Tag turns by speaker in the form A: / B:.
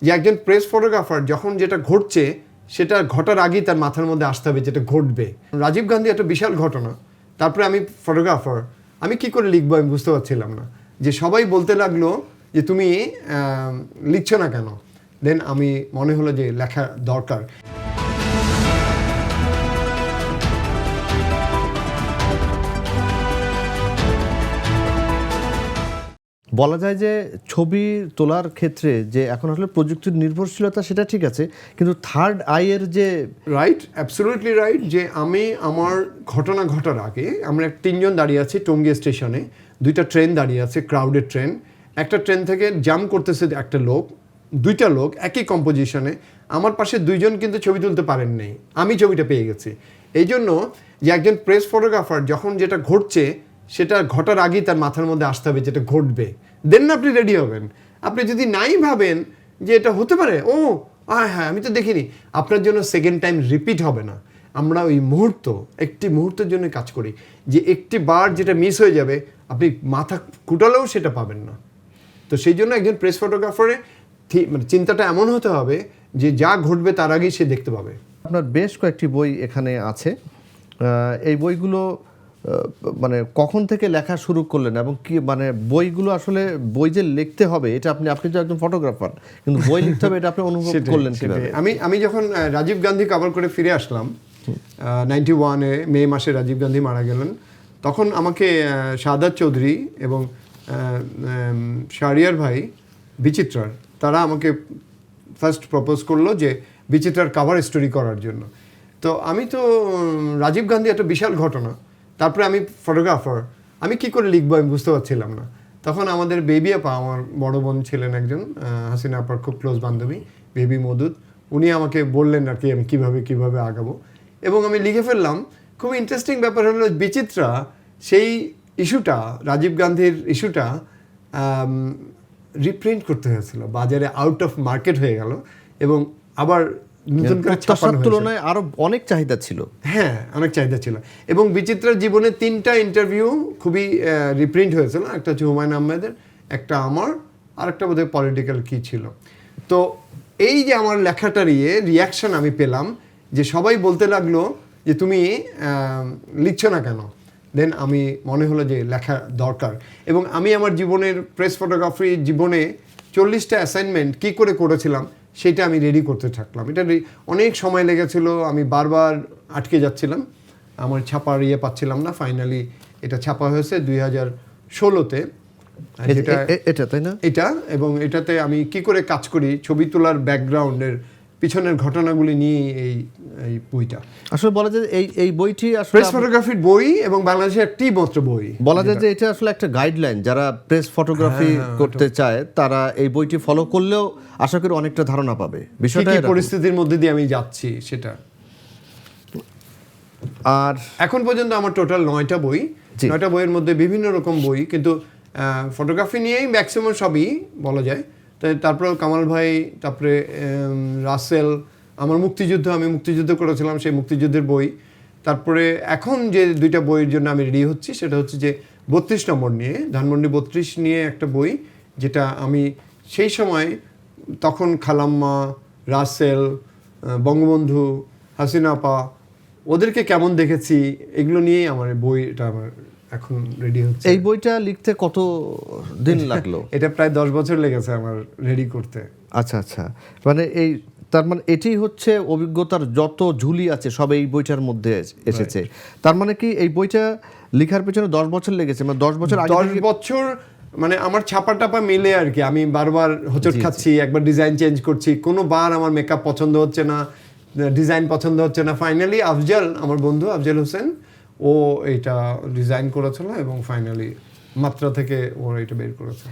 A: যে একজন press photographer যখন যেটা ঘটছে সেটা ঘটার আগেই তার মাথার মধ্যে আসতে হবে যেটা ঘটবে। রাজীব গান্ধী একটা বিশাল ঘটনা, তারপরে আমি ফটোগ্রাফার, আমি কি করে লিখবো আমি বুঝতে পারছিলাম না। যে সবাই বলতে লাগলো যে তুমি লিখছো না কেন, দেন আমি মনে হলো যে লেখা দরকার।
B: বলা যায় যে ছবি তোলার ক্ষেত্রে যে এখন আসলে প্রযুক্তির নির্ভরশীলতা সেটা ঠিক আছে, কিন্তু থার্ড আইয়ের যে
A: রাইট, অ্যাবসলিউটলি রাইট। যে আমি আমার ঘটনা ঘটার আগে আমরা 3 জন দাঁড়িয়ে আছি টঙ্গী স্টেশনে, 2টা ট্রেন দাঁড়িয়ে আছে, ক্রাউডেড ট্রেন। একটা ট্রেন থেকে জাম্প করতেছে একটা লোক, 2টা লোক একই কম্পোজিশনে, আমার পাশে 2 জন কিন্তু ছবি তুলতে পারেন নাই, আমি ছবিটা পেয়ে গেছি। এই জন্য যে একজন প্রেস ফটোগ্রাফার যখন যেটা ঘটছে সেটা ঘটার আগেই তার মাথার মধ্যে আসতে হবে যেটা ঘটবে, দেন না আপনি রেডি হবেন। আপনি যদি নাই ভাবেন যে এটা হতে পারে, ও হ্যাঁ আমি তো দেখিনি, আপনার জন্য সেকেন্ড টাইম রিপিট হবে না। আমরা ওই একটি মুহূর্তের জন্য কাজ করি, যে একটি বার যেটা মিস হয়ে যাবে আপনি মাথা কুটালেও সেটা পাবেন না। তো সেই জন্য একজন প্রেস ফটোগ্রাফারের মানে চিন্তাটা এমন হতে হবে যে যা ঘটবে তার আগেই সে দেখতে পাবে।
B: আপনার বেশ কয়েকটি বই এখানে আছে, এই বইগুলো মানে কখন থেকে লেখা শুরু করলেন এবং কি মানে বইগুলো আসলে বই যে লিখতে হবে এটা আপনি তো একজন ফটোগ্রাফার, কিন্তু বই লিখতে হবে এটা আপনি অনুভব করলেন কিভাবে?
A: আমি যখন রাজীব গান্ধী কভার করে ফিরে আসলাম 91-এ মে মাসে রাজীব গান্ধী মারা গেলেন, তখন আমাকে শাহাদাত চৌধুরী এবং শাহরিয়ার ভাই বিচিত্রার, তারা আমাকে ফার্স্ট প্রপোজ করলো যে বিচিত্রার কভার স্টোরি করার জন্য। তো আমি তো রাজীব গান্ধী একটা বিশাল ঘটনা, তারপরে আমি ফটোগ্রাফার, আমি কি করে লিখবো আমি বুঝতে পারছিলাম না। তখন আমাদের বেবি আপা, আমার বড় বোন ছিলেন একজন, হাসিনা আপার খুব ক্লোজ বান্ধবী বেবি মদুদ, উনি আমাকে বললেন আর কি আমি কিভাবে আগাবো, এবং আমি লিখে ফেললাম। খুব ইন্টারেস্টিং ব্যাপার হলো বিচিত্রা সেই ইস্যুটা, রাজীব গান্ধীর ইস্যুটা রিপ্রিন্ট করতে হয়েছিল, বাজারে আউট অফ মার্কেট হয়ে গেল এবং আবার নতুন করে ছাপানো হয়েছে।
B: তুলনায় আরো অনেক চাহিদা ছিল।
A: হ্যাঁ, অনেক চাহিদা ছিল। এবং বিচিত্রার জীবনে 3টা ইন্টারভিউ খুবই রিপ্রিন্ট হয়েছিল, একটা হচ্ছে হুমায়ুন আহমেদের, একটা আমার, আর একটা বোধহয় পলিটিক্যাল কি ছিল। তো এই যে আমার লেখাটার রিয়াকশন আমি পেলাম, যে সবাই বলতে লাগলো যে তুমি লিখছো না কেন, দেন আমি মনে হলো যে লেখা দরকার। এবং আমি আমার জীবনের প্রেস ফটোগ্রাফি জীবনে 40টা অ্যাসাইনমেন্ট কী করে করেছিলাম সেটা আমি রেডি করতে থাকলাম। এটা অনেক সময় লেগেছিল, আমি বারবার আটকে যাচ্ছিলাম, আমার ছাপার পাচ্ছিলাম না। ফাইনালি এটা ছাপা হয়েছে 2016-তে,
B: এটা তাই না?
A: এটা, এবং এটাতে আমি কি করে কাজ করি ছবি তোলার ব্যাকগ্রাউন্ডের পিছনের ঘটনাগুলি নিয়ে এই বইটা।
B: আসলে বলা যায় এই বইটি আসলে
A: প্রেস ফটোগ্রাফির বই এবং বাংলাদেশের একটি মাত্র বই।
B: বলা যায় যে এটা আসলে একটা গাইডলাইন, যারা প্রেস ফটোগ্রাফি করতে চায় তারা এই বইটি ফলো করলেও আশা করি অনেকটা ধারণা পাবে বিষয়টা।
A: কি পরিস্থিতির মধ্যে দিয়ে আমি যাচ্ছি সেটা। আর এখন পর্যন্ত আমার টোটাল 9টা বই, 9টা বইয়ের মধ্যে বিভিন্ন রকম বই, কিন্তু ফটোগ্রাফি নিয়েই ম্যাক্সিমাম সবই বলা যায়। তারপরে কামাল ভাই, তারপরে রাসেল, আমার আমি মুক্তিযুদ্ধ করেছিলাম, সেই মুক্তিযুদ্ধের বই। তারপরে এখন যে 2টা বইয়ের জন্য আমি রেডি হচ্ছি সেটা হচ্ছে যে 32 নম্বর নিয়ে, ধানমন্ডি 32 নিয়ে একটা বই, যেটা আমি সেই সময় তখন খালাম্মা, রাসেল, বঙ্গবন্ধু, হাসিনা আপা, ওদেরকে কেমন দেখেছি, এগুলো নিয়েই আমার বইটা আমার এখন রেডি হচ্ছে।
B: এই বইটা লিখতে কত দিন লাগলো?
A: এটা প্রায় 10 বছর লেগেছে আমার রেডি করতে।
B: আচ্ছা, মানে তার মানে এটি হচ্ছে অভিজ্ঞতার যত ঝুলি আছে সব এই বইটার মধ্যে এসেছে। তার মানে কি এই বইটা লেখার পেছনে 10 বছর লেগেছে? মানে 10 বছর আগে?
A: 10 বছর মানে আমার ছাপা মিলে আর কি। আমি বারবার হোঁচট খাচ্ছি, একবার ডিজাইন চেঞ্জ করছি, কোনো বার আমার মেকআপ পছন্দ হচ্ছে না, ডিজাইন পছন্দ হচ্ছে না। ফাইনালি আফজল, আমার বন্ধু আফজল হোসেন, ও এটা ডিজাইন করেছিল এবং ফাইনালি মাত্রা থেকে ওরা এটা বের করেছে।